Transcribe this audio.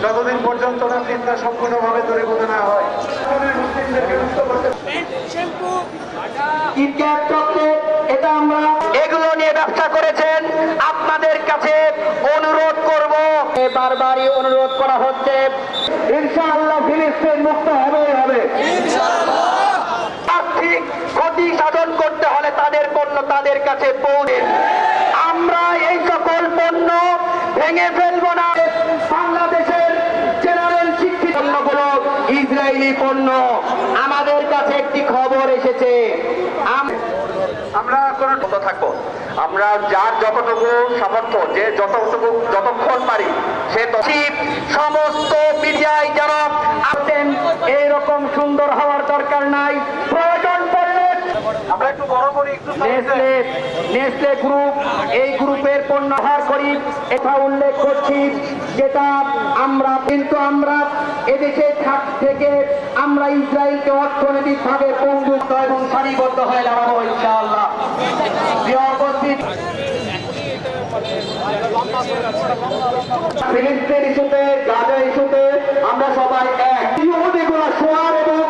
যতদিন পর্যন্ত না ফিতনা সম্পূর্ণভাবে দূরীভূত না হয়। কিটক্যাট চকলেট এটা আমরা এগুলো নিয়ে ব্যবসা করেছেন, আপনাদের কাছে অনুরোধ করব, বারবারই অনুরোধ করা হচ্ছে, ইনশাআল্লাহ ফিলিস্তিন মুক্ত হবে। আর্থিক ক্ষতি সাধন করতে হলে তাদের পণ্য তাদের কাছে পৌঁছে, আমরা এই সকল পণ্য ভেঙে ফেলবো না। বাংলাদেশের জেনারেল শিক্ষিত পণ্যগুলো ইসরায়েলি পণ্য। আমাদের কাছে একটি খবর এসেছে, আমরা কোনো থাকবো, আমরা যার যতটুকু সামর্থ্য, যে যতক্ষণ পারি সে সমস্ত মিডিয়ায় যারা আছেন এইরকম সুন্দর হওয়ার দরকার নাই, প্রয়োজন পড়লে আমরা একটু বড় করে একটু নেসলে গ্রুপ, এই গ্রুপের পণ্য ব্যবহার করি, এটা উল্লেখ করছি, যেটা আমরা এদেশে থেকে আমরা ইসরায়েলকে অর্থনৈতিকভাবে পঙ্গুত্ব এবং সারিবদ্ধ হয়ে দাঁড়াবো ইনশাআল্লাহ। ফিলিস্তিন ইস্যুতে, গাজা ইস্যুতে আমরা সবাই এক। ইহুদিগুলো শোয়ার এবং